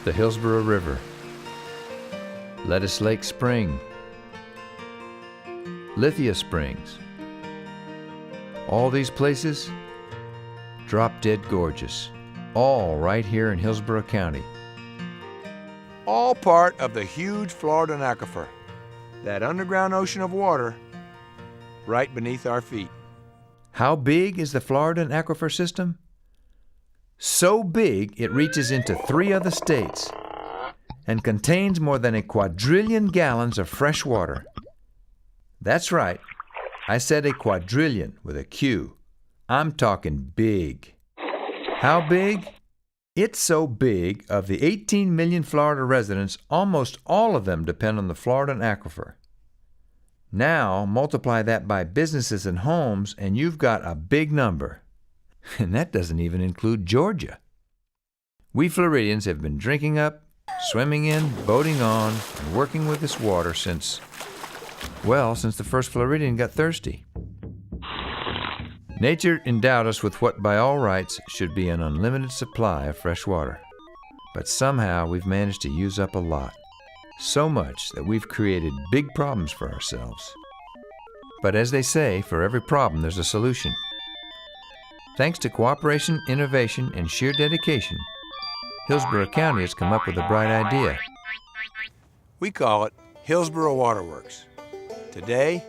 the Hillsborough River, Lettuce Lake Spring, Lithia Springs. All these places, drop-dead gorgeous, all right here in Hillsborough County. All part of the huge Floridan aquifer, that underground ocean of water right beneath our feet. How big is the Floridan aquifer system? So big it reaches into 3 other states and contains more than 1 quadrillion gallons of fresh water. That's right, I said 1 quadrillion with a Q. I'm talking big. How big? It's so big, of the 18 million Florida residents, almost all of them depend on the Floridan aquifer. Now, multiply that by businesses and homes, and you've got a big number. And that doesn't even include Georgia. We Floridians have been drinking up, swimming in, boating on, and working with this water since the first Floridian got thirsty. Nature endowed us with what by all rights should be an unlimited supply of fresh water. But somehow we've managed to use up a lot. So much that we've created big problems for ourselves. But as they say, for every problem there's a solution. Thanks to cooperation, innovation, and sheer dedication, Hillsborough County has come up with a bright idea. We call it Hillsborough Waterworks. Today,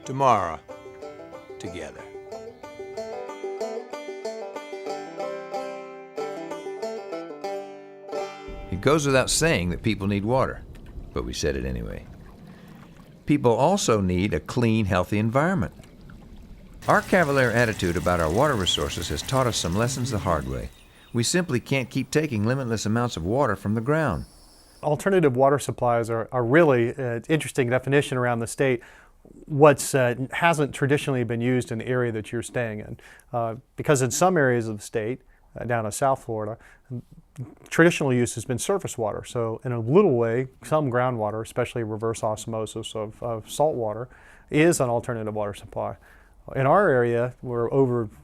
tomorrow, together. It goes without saying that people need water, but we said it anyway. People also need a clean, healthy environment. Our cavalier attitude about our water resources has taught us some lessons the hard way. We simply can't keep taking limitless amounts of water from the ground. Alternative water supplies are really an interesting definition around the state. What hasn't traditionally been used in the area that you're staying in. Because in some areas of the state, down in South Florida, traditional use has been surface water. So in a little way, some groundwater, especially reverse osmosis of salt water, is an alternative water supply. In our area, where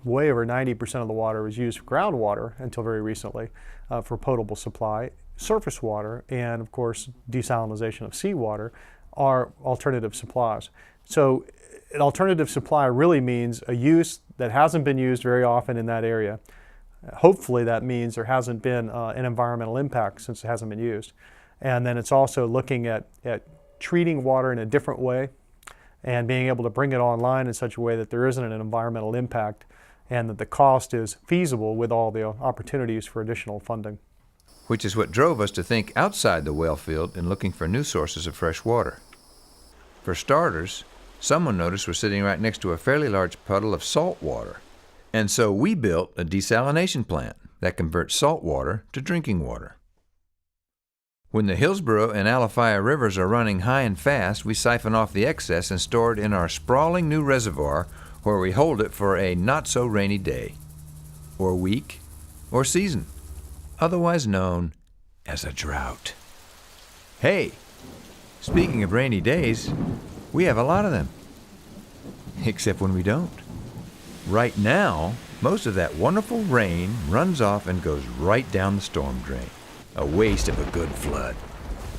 way over 90% of the water was used for groundwater until very recently for potable supply, surface water and, of course, desalination of seawater are alternative supplies. So an alternative supply really means a use that hasn't been used very often in that area. Hopefully that means there hasn't been an environmental impact since it hasn't been used. And then it's also looking at treating water in a different way and being able to bring it online in such a way that there isn't an environmental impact and that the cost is feasible with all the opportunities for additional funding. Which is what drove us to think outside the well field in looking for new sources of fresh water. For starters, someone noticed we're sitting right next to a fairly large puddle of salt water. And so we built a desalination plant that converts salt water to drinking water. When the Hillsborough and Alafia rivers are running high and fast, we siphon off the excess and store it in our sprawling new reservoir where we hold it for a not-so-rainy day, or week, or season, otherwise known as a drought. Hey, speaking of rainy days, we have a lot of them, except when we don't. Right now, most of that wonderful rain runs off and goes right down the storm drain. A waste of a good flood.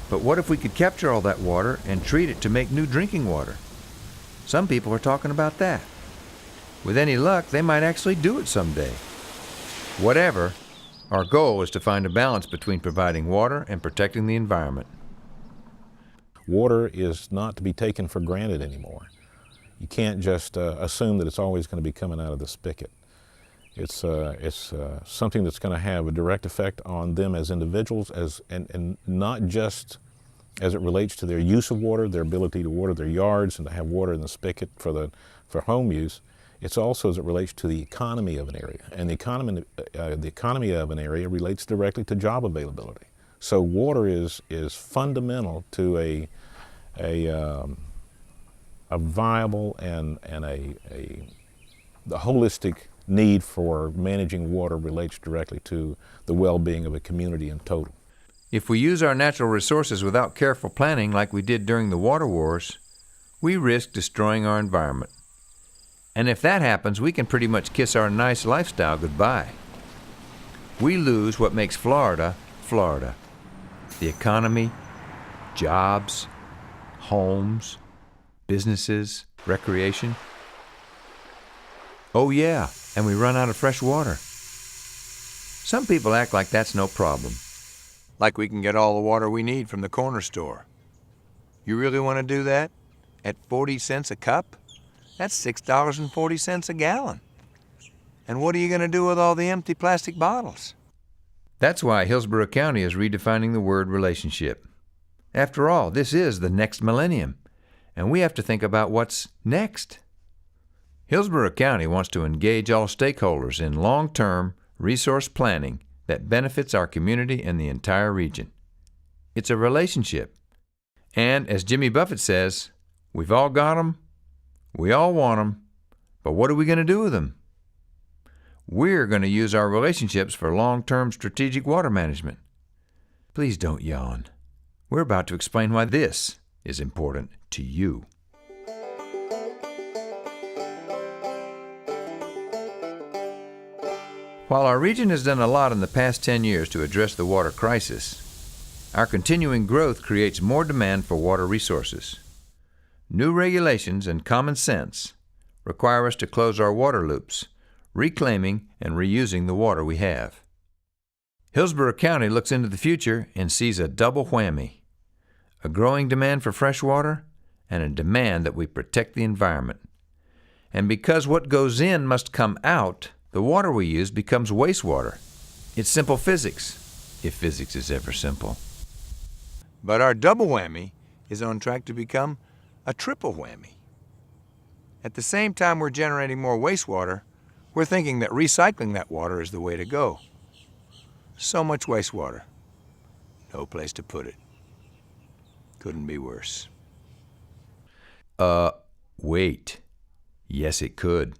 But what if we could capture all that water and treat it to make new drinking water? Some people are talking about that. With any luck, they might actually do it someday. Whatever, our goal is to find a balance between providing water and protecting the environment. Water is not to be taken for granted anymore. You can't just assume that it's always going to be coming out of the spigot. It's something that's going to have a direct effect on them as individuals, and not just as it relates to their use of water, their ability to water their yards and to have water in the spigot for home use. It's also as it relates to the economy of an area, and the economy of an area relates directly to job availability. So water is fundamental to a viable and the holistic need for managing water relates directly to the well-being of a community in total. If we use our natural resources without careful planning like we did during the water wars, we risk destroying our environment. And if that happens, we can pretty much kiss our nice lifestyle goodbye. We lose what makes Florida, Florida. the economy, jobs, homes, businesses, recreation. Oh yeah, and we run out of fresh water. Some people act like that's no problem. Like we can get all the water we need from the corner store. You really want to do that? At 40 cents a cup? That's $6.40 a gallon. And what are you going to do with all the empty plastic bottles? That's why Hillsborough County is redefining the word relationship. After all, this is the next millennium, and we have to think about what's next. Hillsborough County wants to engage all stakeholders in long-term resource planning that benefits our community and the entire region. It's a relationship. And as Jimmy Buffett says, we've all got 'em, we all want 'em, but what are we going to do with them? We're going to use our relationships for long-term strategic water management. Please don't yawn. We're about to explain why this is important to you. While our region has done a lot in the past 10 years to address the water crisis, our continuing growth creates more demand for water resources. New regulations and common sense require us to close our water loops, reclaiming and reusing the water we have. Hillsborough County looks into the future and sees a double whammy: a growing demand for fresh water and a demand that we protect the environment. And because what goes in must come out, the water we use becomes wastewater. It's simple physics, if physics is ever simple. But our double whammy is on track to become a triple whammy. At the same time we're generating more wastewater, we're thinking that recycling that water is the way to go. So much wastewater. No place to put it. Couldn't be worse. Wait. Yes, it could.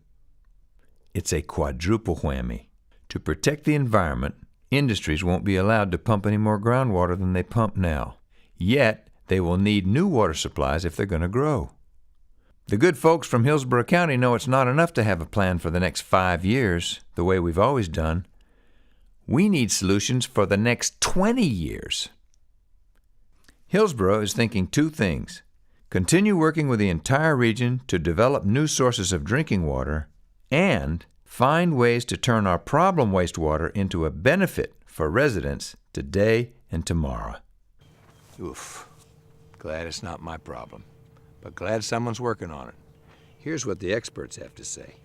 It's a quadruple whammy. To protect the environment, industries won't be allowed to pump any more groundwater than they pump now. Yet, they will need new water supplies if they're going to grow. The good folks from Hillsborough County know it's not enough to have a plan for the next 5 years, the way we've always done. We need solutions for the next 20 years. Hillsborough is thinking two things: continue working with the entire region to develop new sources of drinking water, and find ways to turn our problem wastewater into a benefit for residents today and tomorrow. Oof. Glad it's not my problem, but glad someone's working on it. Here's what the experts have to say.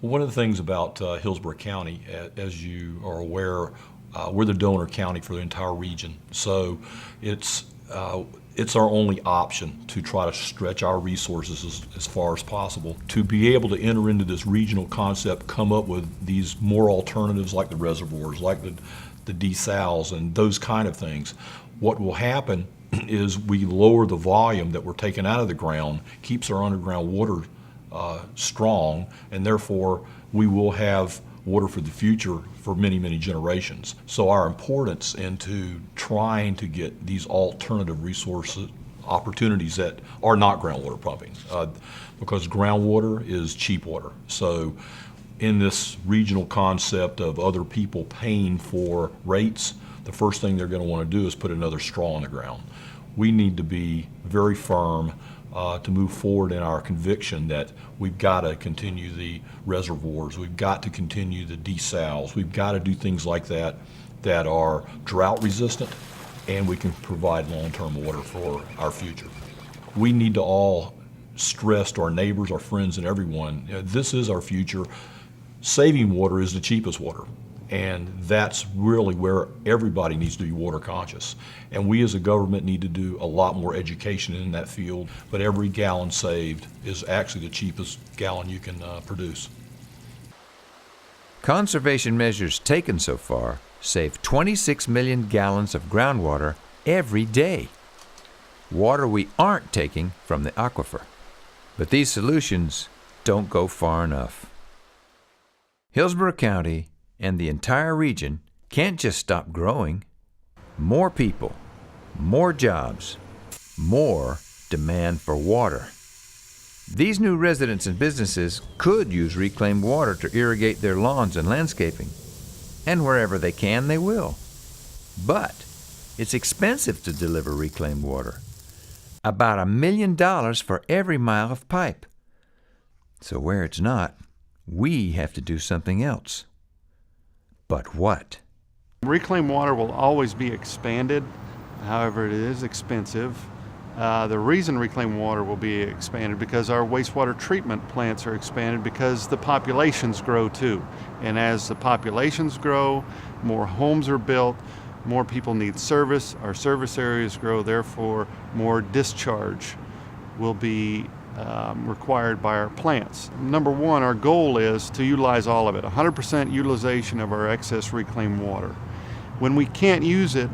Well, one of the things about Hillsborough County, as you are aware, we're the donor county for the entire region. So it's our only option to try to stretch our resources as far as possible. To be able to enter into this regional concept, come up with these more alternatives like the reservoirs, like the desals and those kind of things. What will happen is we lower the volume that we're taking out of the ground, keeps our underground water strong, and therefore we will have water for the future for many, many generations. So our importance into trying to get these alternative resources, opportunities that are not groundwater pumping, because groundwater is cheap water. So in this regional concept of other people paying for rates, the first thing they're going to want to do is put another straw in the ground. We need to be very firm to move forward in our conviction that we've got to continue the reservoirs, we've got to continue the desals, we've got to do things like that that are drought resistant, and we can provide long-term water for our future. We need to all stress to our neighbors, our friends, and everyone, this is our future. Saving water is the cheapest water. And that's really where everybody needs to be water conscious. And we as a government need to do a lot more education in that field. But every gallon saved is actually the cheapest gallon you can produce. Conservation measures taken so far save 26 million gallons of groundwater every day. Water we aren't taking from the aquifer. But these solutions don't go far enough. Hillsborough County and the entire region can't just stop growing. More people, more jobs, more demand for water. These new residents and businesses could use reclaimed water to irrigate their lawns and landscaping, and wherever they can, they will. But It's expensive to deliver reclaimed water. About $1 million for every mile of pipe. So where it's not, we have to do something else. But what? Reclaimed water will always be expanded. However, it is expensive. The reason reclaimed water will be expanded because our wastewater treatment plants are expanded because the populations grow too. And as the populations grow, more homes are built, more people need service, our service areas grow, therefore more discharge will be required by our plants. Number one, our goal is to utilize all of it, 100% utilization of our excess reclaimed water. When we can't use it,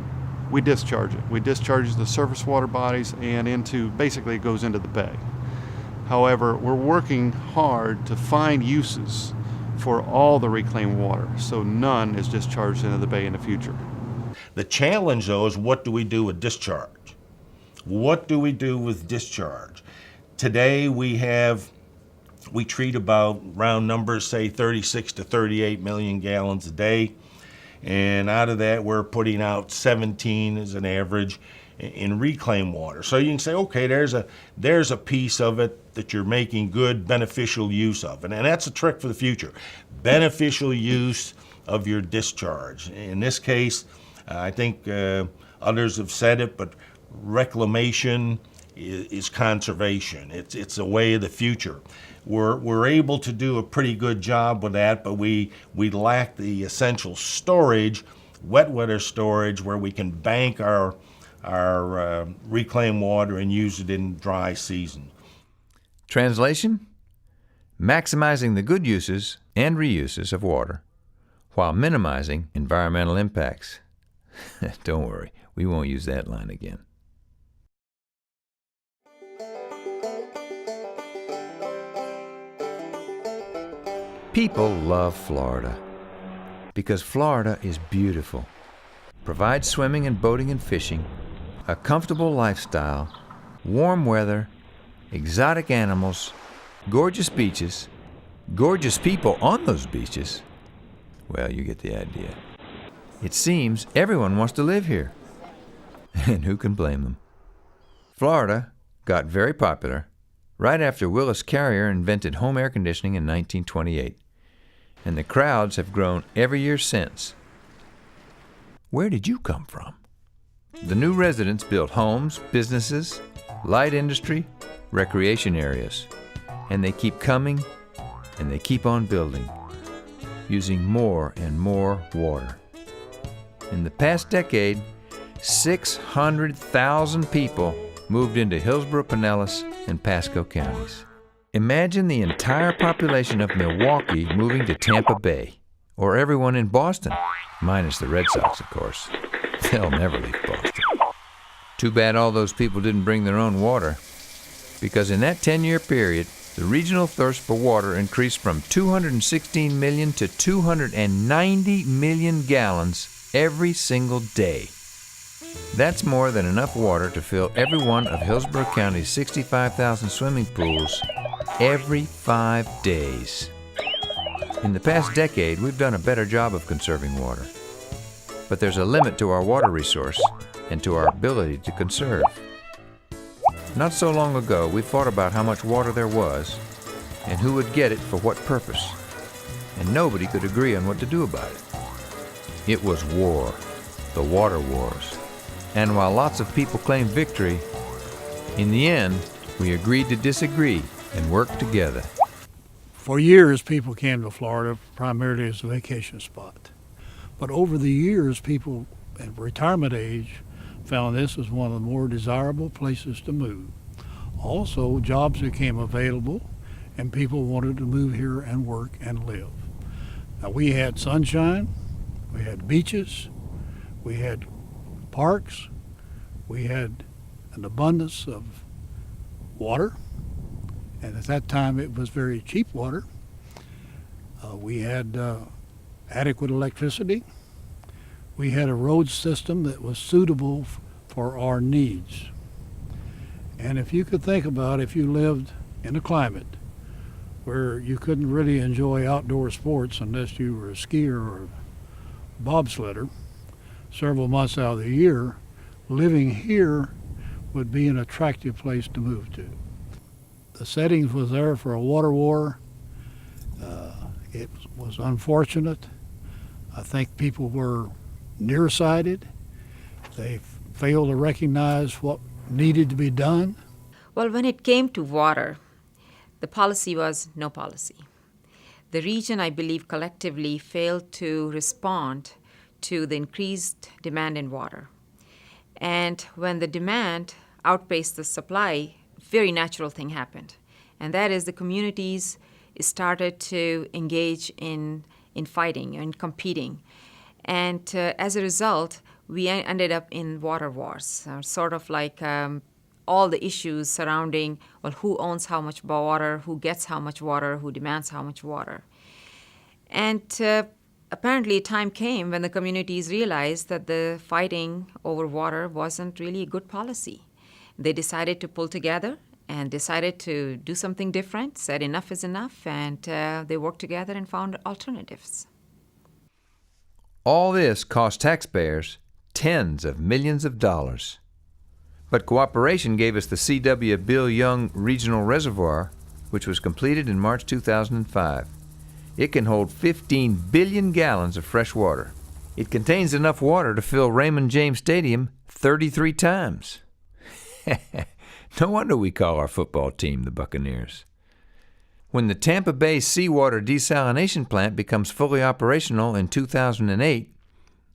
we discharge it. We discharge the surface water bodies and basically it goes into the bay. However, we're working hard to find uses for all the reclaimed water, so none is discharged into the bay in the future. The challenge, though, is what do we do with discharge? What do we do with discharge? Today we treat about, round numbers, say 36 to 38 million gallons a day. And out of that, we're putting out 17 as an average in reclaimed water. So you can say, okay, there's a piece of it that you're making good, beneficial use of. And that's a trick for the future. Beneficial use of your discharge. In this case, I think others have said it, but reclamation is conservation. It's a way of the future. We're able to do a pretty good job with that, but we lack the essential storage, wet weather storage, where we can bank our reclaimed water and use it in dry season. Translation? Maximizing the good uses and reuses of water while minimizing environmental impacts. Don't worry, we won't use that line again. People love Florida because Florida is beautiful, provides swimming and boating and fishing, a comfortable lifestyle, warm weather, exotic animals, gorgeous beaches, gorgeous people on those beaches. Well, you get the idea. It seems everyone wants to live here. And who can blame them? Florida got very popular right after Willis Carrier invented home air conditioning in 1928. And the crowds have grown every year since. Where did you come from? The new residents built homes, businesses, light industry, recreation areas. And they keep coming, and they keep on building, using more and more water. In the past decade, 600,000 people moved into Hillsborough, Pinellas, and Pasco counties. Imagine the entire population of Milwaukee moving to Tampa Bay, or everyone in Boston, minus the Red Sox, of course. They'll never leave Boston. Too bad all those people didn't bring their own water, because in that 10-year period, the regional thirst for water increased from 216 million to 290 million gallons every single day. That's more than enough water to fill every one of Hillsborough County's 65,000 swimming pools every 5 days. In the past decade, we've done a better job of conserving water. But there's a limit to our water resource and to our ability to conserve. Not so long ago, we fought about how much water there was and who would get it for what purpose. And nobody could agree on what to do about it. It was war, the water wars. And while lots of people claimed victory, in the end, we agreed to disagree and work together. For years, people came to Florida primarily as a vacation spot. But over the years, people at retirement age found this was one of the more desirable places to move. Also, jobs became available, and people wanted to move here and work and live. Now, we had sunshine, we had beaches, we had parks, we had an abundance of water, and at that time it was very cheap water. We had adequate electricity. We had a road system that was suitable for our needs. And if you could think about if you lived in a climate where you couldn't really enjoy outdoor sports unless you were a skier or a bobsledder several months out of the year, living here would be an attractive place to move to. The settings was there for a water war. It was unfortunate. I think people were nearsighted. They failed to recognize what needed to be done. Well, when it came to water, the policy was no policy. The region, I believe, collectively failed to respond to the increased demand in water. And when the demand outpaced the supply, a very natural thing happened. And that is the communities started to engage in fighting and competing. And as a result, we ended up in water wars, sort of like all the issues surrounding, well, who owns how much water, who gets how much water, who demands how much water. And apparently a time came when the communities realized that the fighting over water wasn't really a good policy. They decided to pull together and decided to do something different, said enough is enough, and they worked together and found alternatives. All this cost taxpayers tens of millions of dollars. But cooperation gave us the C.W. Bill Young Regional Reservoir, which was completed in March 2005. It can hold 15 billion gallons of fresh water. It contains enough water to fill Raymond James Stadium 33 times. No wonder we call our football team the Buccaneers. When the Tampa Bay seawater desalination plant becomes fully operational in 2008,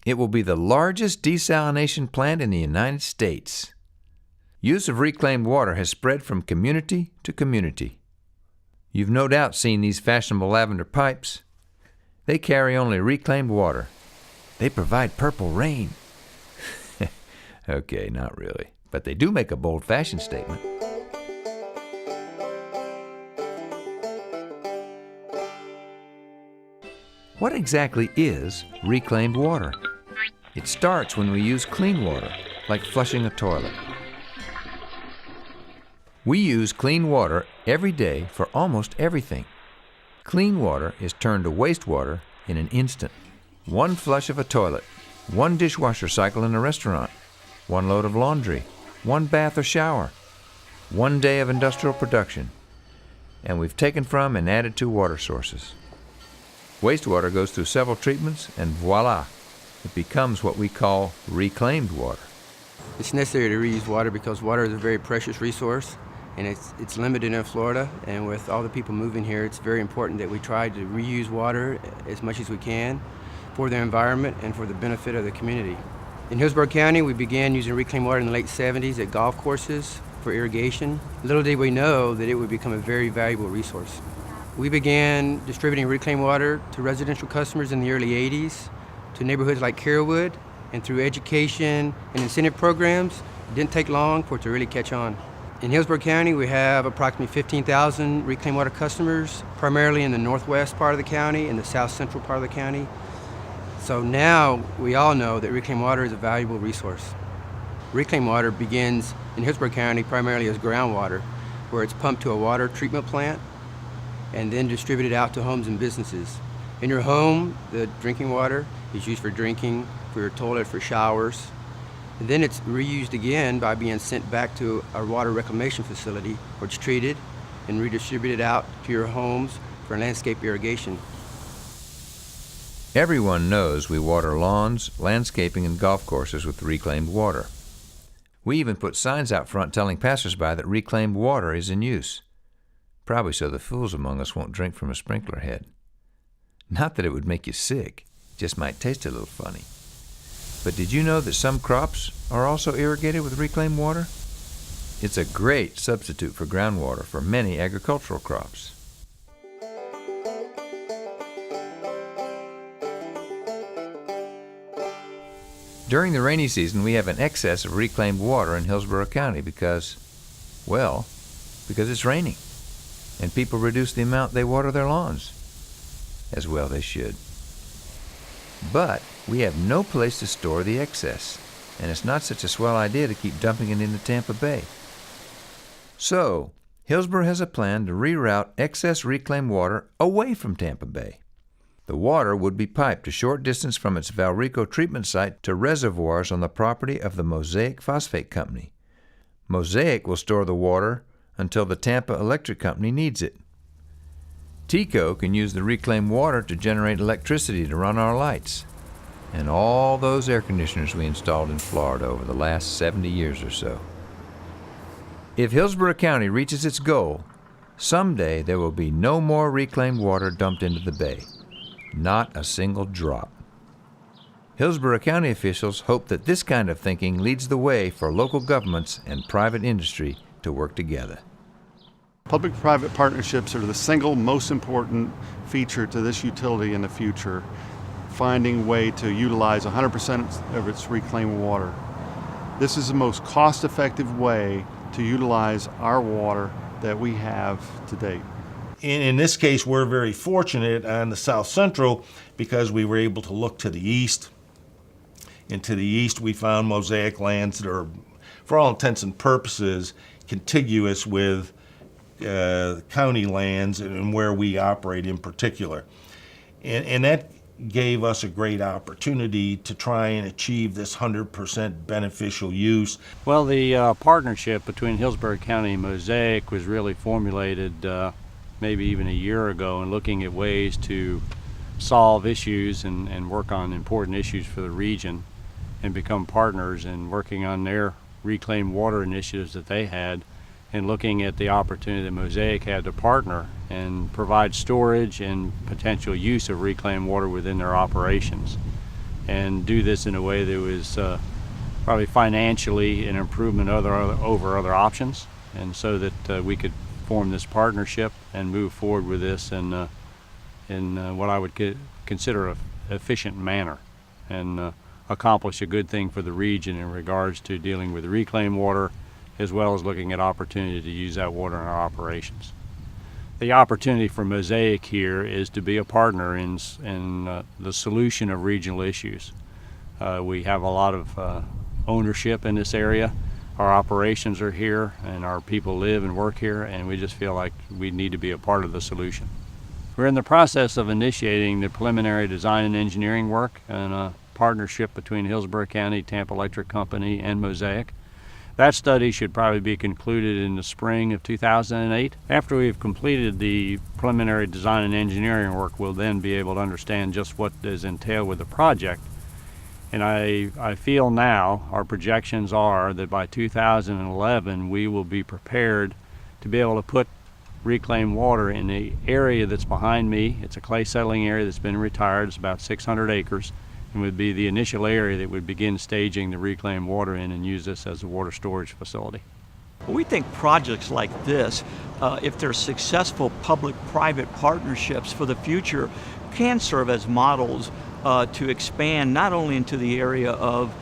it will be the largest desalination plant in the United States. Use of reclaimed water has spread from community to community. You've no doubt seen these fashionable lavender pipes. They carry only reclaimed water. They provide purple rain. Okay, not really. But they do make a bold fashion statement. What exactly is reclaimed water? It starts when we use clean water, like flushing a toilet. We use clean water every day for almost everything. Clean water is turned to wastewater in an instant. One flush of a toilet, one dishwasher cycle in a restaurant, one load of laundry, one bath or shower, one day of industrial production, and we've taken from and added to water sources. Wastewater goes through several treatments, and voila, it becomes what we call reclaimed water. It's necessary to reuse water because water is a very precious resource, and it's limited in Florida, and with all the people moving here, it's very important that we try to reuse water as much as we can for the environment and for the benefit of the community. In Hillsborough County, we began using reclaimed water in the late 70s at golf courses for irrigation. Little did we know that it would become a very valuable resource. We began distributing reclaimed water to residential customers in the early 80s, to neighborhoods like Careywood, and through education and incentive programs, it didn't take long for it to really catch on. In Hillsborough County, we have approximately 15,000 reclaimed water customers, primarily in the northwest part of the county and the south central part of the county. So now we all know that reclaimed water is a valuable resource. Reclaimed water begins in Hillsborough County primarily as groundwater, where it's pumped to a water treatment plant and then distributed out to homes and businesses. In your home, the drinking water is used for drinking, for your toilet, for showers. And then it's reused again by being sent back to our water reclamation facility, where it's treated and redistributed out to your homes for landscape irrigation. Everyone knows we water lawns, landscaping, and golf courses with reclaimed water. We even put signs out front telling passersby that reclaimed water is in use. Probably so the fools among us won't drink from a sprinkler head. Not that it would make you sick, just might taste a little funny. But did you know that some crops are also irrigated with reclaimed water? It's a great substitute for groundwater for many agricultural crops. During the rainy season, we have an excess of reclaimed water in Hillsborough County because it's raining, and people reduce the amount they water their lawns. As well they should. But we have no place to store the excess, and it's not such a swell idea to keep dumping it into Tampa Bay. So, Hillsborough has a plan to reroute excess reclaimed water away from Tampa Bay. The water would be piped a short distance from its Valrico treatment site to reservoirs on the property of the Mosaic Phosphate Company. Mosaic will store the water until the Tampa Electric Company needs it. TECO can use the reclaimed water to generate electricity to run our lights and all those air conditioners we installed in Florida over the last 70 years or so. If Hillsborough County reaches its goal, someday there will be no more reclaimed water dumped into the bay. Not a single drop. Hillsborough County officials hope that this kind of thinking leads the way for local governments and private industry to work together. Public-private partnerships are the single most important feature to this utility in the future, finding a way to utilize 100% of its reclaimed water. This is the most cost-effective way to utilize our water that we have to date. In this case, we're very fortunate on the South Central because we were able to look to the east. And to the east, we found Mosaic lands that are, for all intents and purposes, contiguous with county lands and where we operate in particular. And that gave us a great opportunity to try and achieve this 100% beneficial use. Well, the partnership between Hillsborough County and Mosaic was really formulated maybe even a year ago, and looking at ways to solve issues and work on important issues for the region and become partners and working on their reclaimed water initiatives that they had, and looking at the opportunity that Mosaic had to partner and provide storage and potential use of reclaimed water within their operations, and do this in a way that was probably financially an improvement over other options, and so that we could form this partnership and move forward with this in what I would consider an efficient manner, and accomplish a good thing for the region in regards to dealing with reclaimed water, as well as looking at opportunity to use that water in our operations. The opportunity for Mosaic here is to be a partner in the solution of regional issues. We have a lot of ownership in this area. Our operations are here and our people live and work here, and we just feel like we need to be a part of the solution. We're in the process of initiating the preliminary design and engineering work in a partnership between Hillsborough County, Tampa Electric Company, and Mosaic. That study should probably be concluded in the spring of 2008. After we've completed the preliminary design and engineering work, we'll then be able to understand just what is entailed with the project. And I feel now our projections are that by 2011 we will be prepared to be able to put reclaimed water in the area that's behind me. It's a clay settling area that's been retired. It's about 600 acres. And would be the initial area that would begin staging the reclaimed water in and use this as a water storage facility. We think projects like this, if they're successful public-private partnerships for the future, can serve as models to expand not only into the area of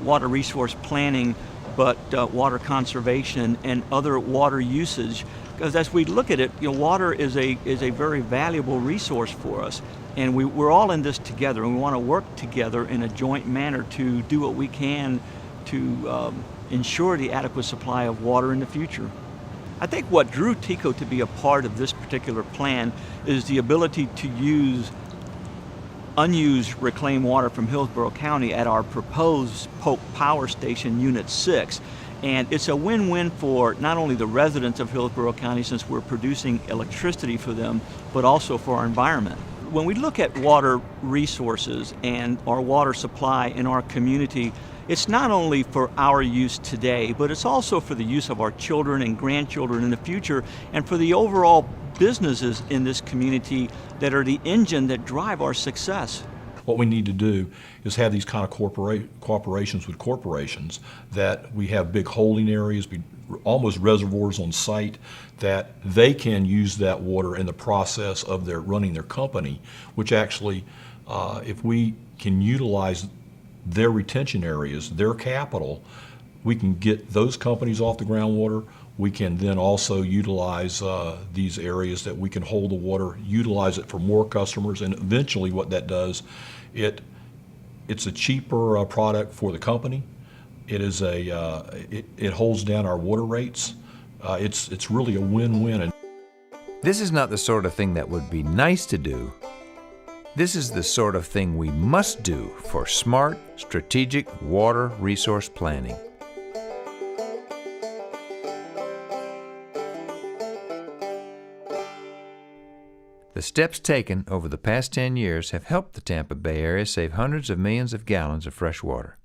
water resource planning, but water conservation and other water usage. Because as we look at it, water is a very valuable resource for us. And we're all in this together, and we want to work together in a joint manner to do what we can to ensure the adequate supply of water in the future. I think what drew TECO to be a part of this particular plan is the ability to use unused reclaimed water from Hillsborough County at our proposed Polk Power Station Unit 6. And it's a win-win for not only the residents of Hillsborough County, since we're producing electricity for them, but also for our environment. When we look at water resources and our water supply in our community, it's not only for our use today, but it's also for the use of our children and grandchildren in the future, and for the overall businesses in this community that are the engine that drive our success. What we need to do is have these kind of cooperations with corporations, that we have big holding areas, almost reservoirs on site, that they can use that water in the process of their running their company, which actually, if we can utilize their retention areas, their capital, we can get those companies off the groundwater. We can then also utilize these areas that we can hold the water, utilize it for more customers, and eventually what that does, it's a cheaper product for the company. It is it holds down our water rates. It's really a win-win. This is not the sort of thing that would be nice to do, This is the sort of thing we must do for smart, strategic water resource planning. The steps taken over the past 10 years have helped the Tampa Bay area save hundreds of millions of gallons of fresh water.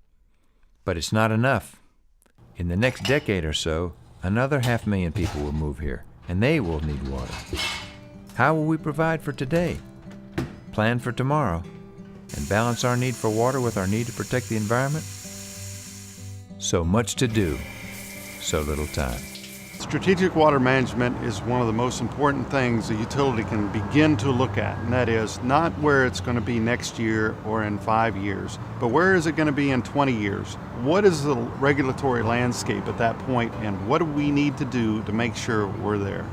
But it's not enough. In the next decade or so, another 500,000 people will move here, and they will need water. How will we provide for today, plan for tomorrow, and balance our need for water with our need to protect the environment? So much to do, so little time. Strategic water management is one of the most important things a utility can begin to look at, and that is not where it's going to be next year or in 5 years, but where is it going to be in 20 years? What is the regulatory landscape at that point, and what do we need to do to make sure we're there?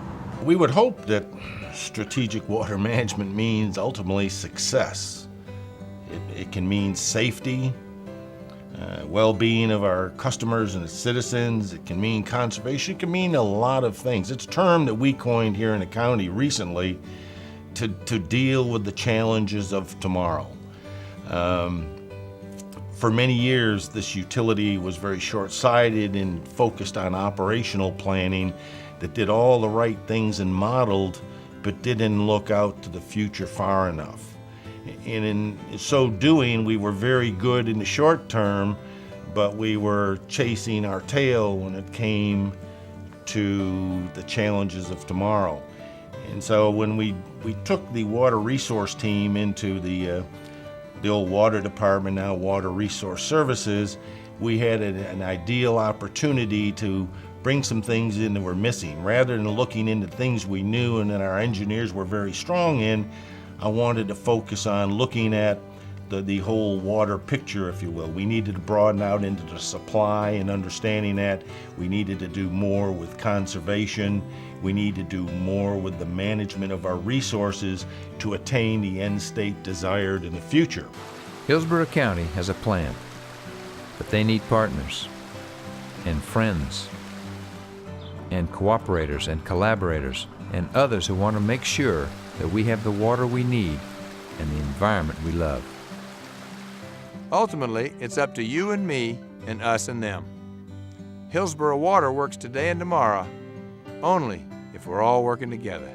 We would hope that strategic water management means ultimately success. It can mean safety, well-being of our customers and citizens. It can mean conservation. It can mean a lot of things. It's a term that we coined here in the county recently to deal with the challenges of tomorrow. For many years, this utility was very short-sighted and focused on operational planning that did all the right things and modeled, but didn't look out to the future far enough. And in so doing, we were very good in the short term, but we were chasing our tail when it came to the challenges of tomorrow. And so when we took the water resource team into the old water department, now Water Resource Services, we had an ideal opportunity to bring some things in that were missing. Rather than looking into things we knew and that our engineers were very strong in, I wanted to focus on looking at the whole water picture, if you will. We needed to broaden out into the supply and understanding that. We needed to do more with conservation. We need to do more with the management of our resources to attain the end state desired in the future. Hillsborough County has a plan, but they need partners and friends and cooperators and collaborators and others who want to make sure that we have the water we need and the environment we love. Ultimately, it's up to you and me and us and them. Hillsborough Water works today and tomorrow, only if we're all working together.